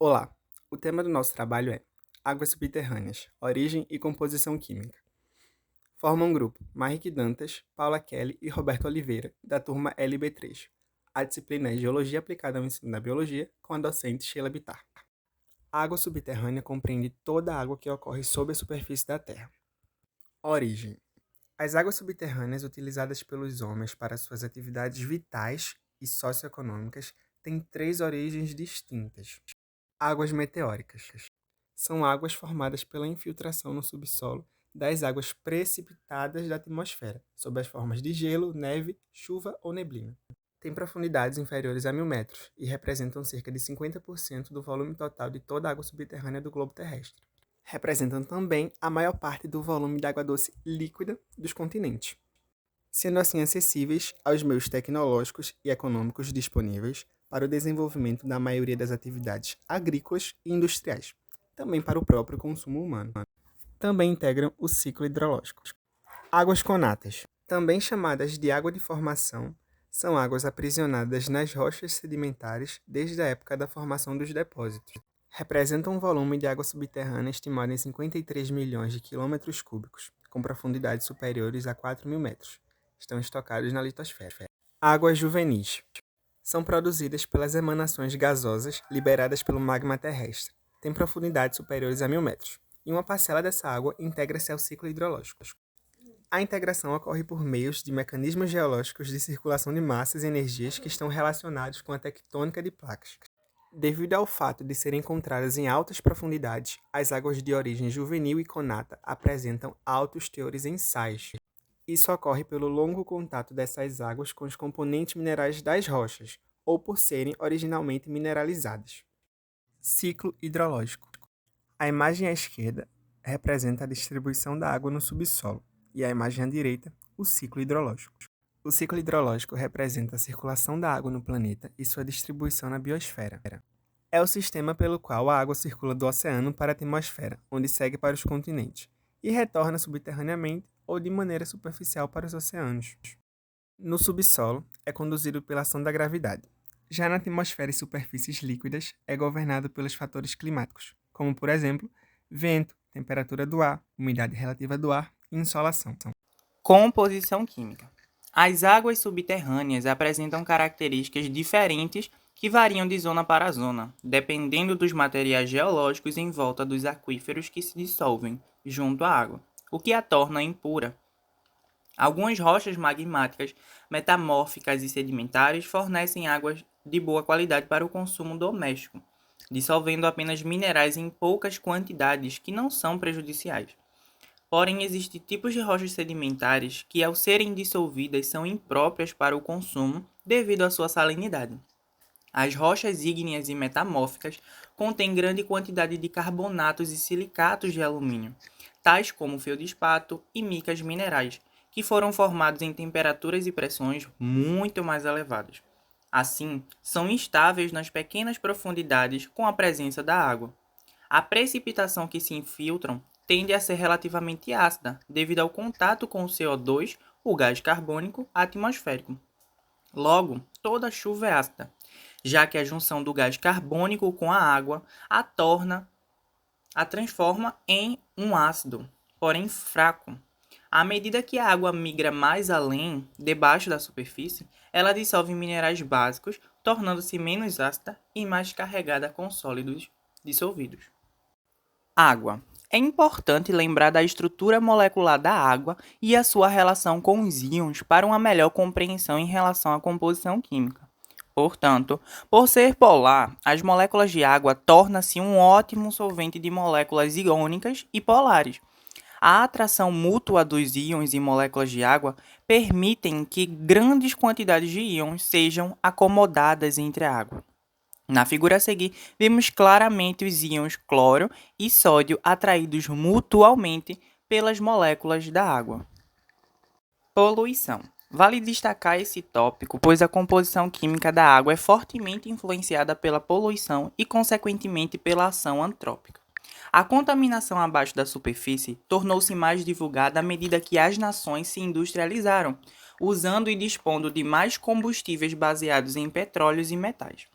Olá, o tema do nosso trabalho é Águas subterrâneas, origem e composição química. Formam um grupo Marrique Dantas, Paula Kelly e Roberto Oliveira, da turma LB3. A disciplina é Geologia aplicada ao ensino da biologia, com a docente Sheila Bittar. A água subterrânea compreende toda a água que ocorre sob a superfície da Terra. Origem: as águas subterrâneas utilizadas pelos homens para suas atividades vitais e socioeconômicas têm três origens distintas. Águas meteóricas: são águas formadas pela infiltração no subsolo das águas precipitadas da atmosfera, sob as formas de gelo, neve, chuva ou neblina. Têm profundidades inferiores a 1.000 metros e representam cerca de 50% do volume total de toda a água subterrânea do globo terrestre. Representam também a maior parte do volume de água doce líquida dos continentes, sendo assim acessíveis aos meios tecnológicos e econômicos disponíveis para o desenvolvimento da maioria das atividades agrícolas e industriais, também para o próprio consumo humano. Também integram o ciclo hidrológico. Águas conatas, também chamadas de água de formação, são águas aprisionadas nas rochas sedimentares desde a época da formação dos depósitos. Representam um volume de água subterrânea estimado em 53 milhões de quilômetros cúbicos, com profundidades superiores a 4.000 metros. Estão estocados na litosfera. Águas juvenis. São produzidas pelas emanações gasosas liberadas pelo magma terrestre. Têm profundidades superiores a 1.000 metros. E uma parcela dessa água integra-se ao ciclo hidrológico. A integração ocorre por meios de mecanismos geológicos de circulação de massas e energias que estão relacionados com a tectônica de placas. Devido ao fato de serem encontradas em altas profundidades, as águas de origem juvenil e conata apresentam altos teores em sais. Isso ocorre pelo longo contato dessas águas com os componentes minerais das rochas, ou por serem originalmente mineralizadas. Ciclo hidrológico. A imagem à esquerda representa a distribuição da água no subsolo, e a imagem à direita, o ciclo hidrológico. O ciclo hidrológico representa a circulação da água no planeta e sua distribuição na biosfera. É o sistema pelo qual a água circula do oceano para a atmosfera, onde segue para os continentes, e retorna subterraneamente ou de maneira superficial para os oceanos. No subsolo, é conduzido pela ação da gravidade. Já na atmosfera e superfícies líquidas, é governado pelos fatores climáticos, como, por exemplo, vento, temperatura do ar, umidade relativa do ar e insolação. Composição química. As águas subterrâneas apresentam características diferentes que variam de zona para zona, dependendo dos materiais geológicos em volta dos aquíferos que se dissolvem junto à água, o que a torna impura. Algumas rochas magmáticas, metamórficas e sedimentares fornecem águas de boa qualidade para o consumo doméstico, dissolvendo apenas minerais em poucas quantidades que não são prejudiciais. Porém, existem tipos de rochas sedimentares que, ao serem dissolvidas, são impróprias para o consumo devido à sua salinidade. As rochas ígneas e metamórficas contêm grande quantidade de carbonatos e silicatos de alumínio, tais como feldspato e micas minerais, que foram formados em temperaturas e pressões muito mais elevadas. Assim, são instáveis nas pequenas profundidades com a presença da água. A precipitação que se infiltram tende a ser relativamente ácida, devido ao contato com o CO2, o gás carbônico atmosférico. Logo, toda chuva é ácida, já que a junção do gás carbônico com a água a transforma em um ácido, porém fraco. À medida que a água migra mais além, debaixo da superfície, ela dissolve minerais básicos, tornando-se menos ácida e mais carregada com sólidos dissolvidos. Água. É importante lembrar da estrutura molecular da água e a sua relação com os íons para uma melhor compreensão em relação à composição química. Portanto, por ser polar, as moléculas de água tornam-se um ótimo solvente de moléculas iônicas e polares. A atração mútua dos íons e moléculas de água permitem que grandes quantidades de íons sejam acomodadas entre a água. Na figura a seguir, vemos claramente os íons cloro e sódio atraídos mutualmente pelas moléculas da água. Poluição. Vale destacar esse tópico, pois a composição química da água é fortemente influenciada pela poluição e, consequentemente, pela ação antrópica. A contaminação abaixo da superfície tornou-se mais divulgada à medida que as nações se industrializaram, usando e dispondo de mais combustíveis baseados em petróleos e metais.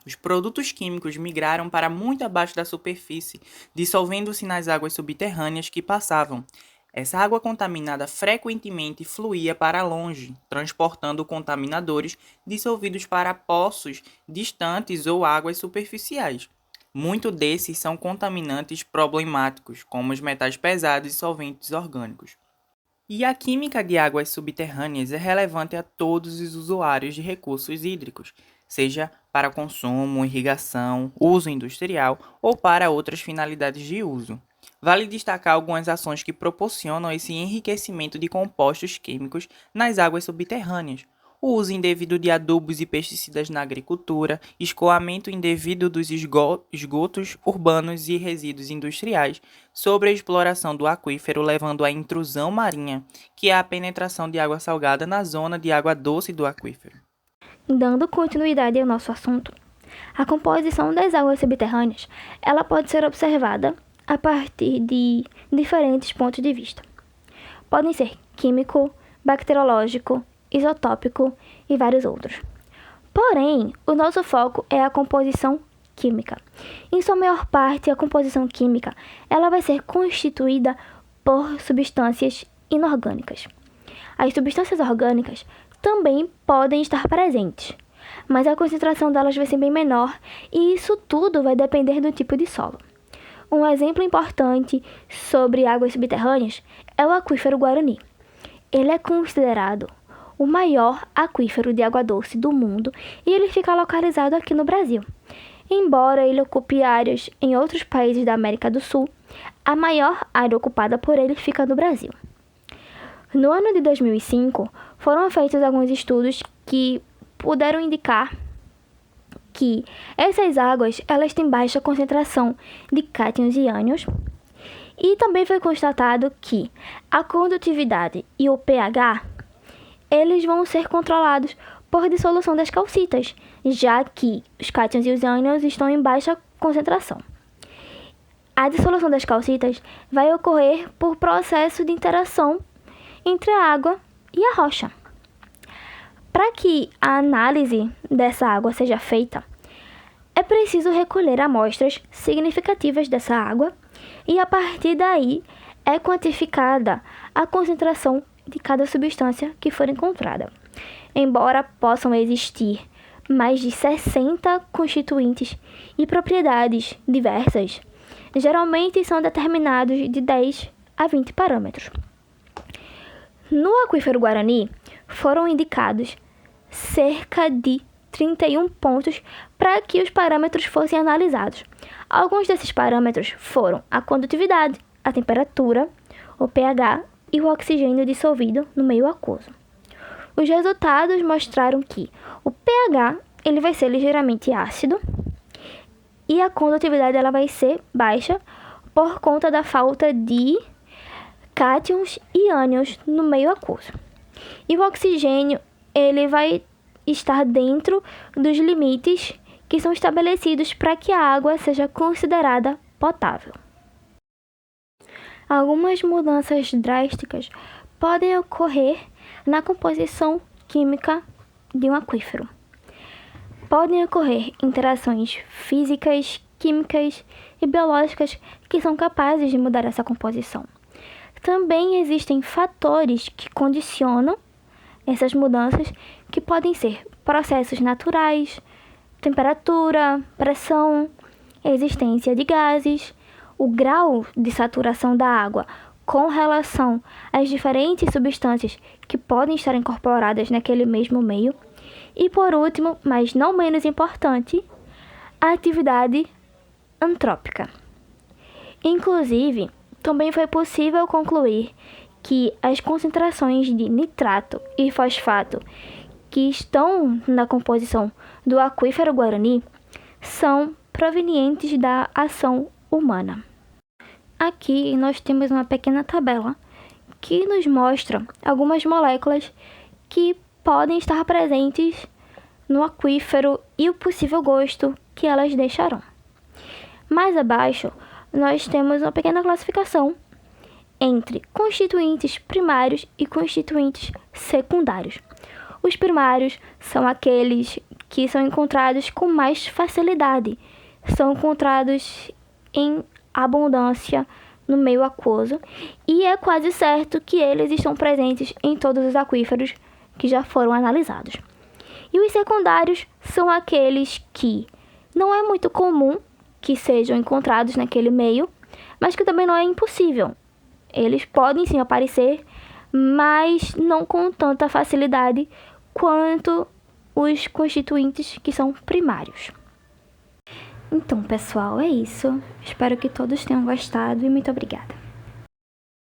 Os produtos químicos migraram para muito abaixo da superfície, dissolvendo-se nas águas subterrâneas que passavam. Essa água contaminada frequentemente fluía para longe, transportando contaminadores dissolvidos para poços distantes ou águas superficiais. Muitos desses são contaminantes problemáticos, como os metais pesados e solventes orgânicos. E a química de águas subterrâneas é relevante a todos os usuários de recursos hídricos, seja para consumo, irrigação, uso industrial ou para outras finalidades de uso. Vale destacar algumas ações que proporcionam esse enriquecimento de compostos químicos nas águas subterrâneas. O uso indevido de adubos e pesticidas na agricultura, escoamento indevido dos esgotos urbanos e resíduos industriais, sobre a exploração do aquífero levando à intrusão marinha, que é a penetração de água salgada na zona de água doce do aquífero. Dando continuidade ao nosso assunto, a composição das águas subterrâneas ela pode ser observada a partir de diferentes pontos de vista. Podem ser químico, bacteriológico, isotópico e vários outros. Porém, o nosso foco é a composição química. Em sua maior parte, a composição química ela vai ser constituída por substâncias inorgânicas. As substâncias orgânicas também podem estar presentes, mas a concentração delas vai ser bem menor e isso tudo vai depender do tipo de solo. Um exemplo importante sobre águas subterrâneas é o aquífero Guarani. Ele é considerado o maior aquífero de água doce do mundo e ele fica localizado aqui no Brasil. Embora ele ocupe áreas em outros países da América do Sul, a maior área ocupada por ele fica no Brasil. No ano de 2005, foram feitos alguns estudos que puderam indicar que essas águas elas têm baixa concentração de cátions e ânions e também foi constatado que a condutividade e o pH eles vão ser controlados por dissolução das calcitas, já que os cátions e os ânions estão em baixa concentração. A dissolução das calcitas vai ocorrer por processo de interação entre a água e a rocha. Para que a análise dessa água seja feita, é preciso recolher amostras significativas dessa água e, a partir daí, é quantificada a concentração de cada substância que for encontrada. Embora possam existir mais de 60 constituintes e propriedades diversas, geralmente são determinados de 10 a 20 parâmetros. No aquífero Guarani, foram indicados cerca de 31 pontos para que os parâmetros fossem analisados. Alguns desses parâmetros foram a condutividade, a temperatura, o pH e o oxigênio dissolvido no meio aquoso. Os resultados mostraram que o pH ele vai ser ligeiramente ácido e a condutividade ela vai ser baixa por conta da falta de cátions e ânions no meio aquoso. E o oxigênio ele vai estar dentro dos limites que são estabelecidos para que a água seja considerada potável. Algumas mudanças drásticas podem ocorrer na composição química de um aquífero. Podem ocorrer interações físicas, químicas e biológicas que são capazes de mudar essa composição. Também existem fatores que condicionam essas mudanças, que podem ser processos naturais, temperatura, pressão, existência de gases, o grau de saturação da água com relação às diferentes substâncias que podem estar incorporadas naquele mesmo meio. E por último, mas não menos importante, a atividade antrópica. Inclusive, também foi possível concluir que as concentrações de nitrato e fosfato que estão na composição do aquífero Guarani são provenientes da ação humana. Aqui nós temos uma pequena tabela que nos mostra algumas moléculas que podem estar presentes no aquífero e o possível gosto que elas deixarão. Mais abaixo, nós temos uma pequena classificação entre constituintes primários e constituintes secundários. Os primários são aqueles que são encontrados com mais facilidade, são encontrados em abundância no meio aquoso e é quase certo que eles estão presentes em todos os aquíferos que já foram analisados. E os secundários são aqueles que não é muito comum que sejam encontrados naquele meio, mas que também não é impossível. Eles podem sim aparecer, mas não com tanta facilidade quanto os constituintes que são primários. Então, pessoal, é isso. Espero que todos tenham gostado e muito obrigada.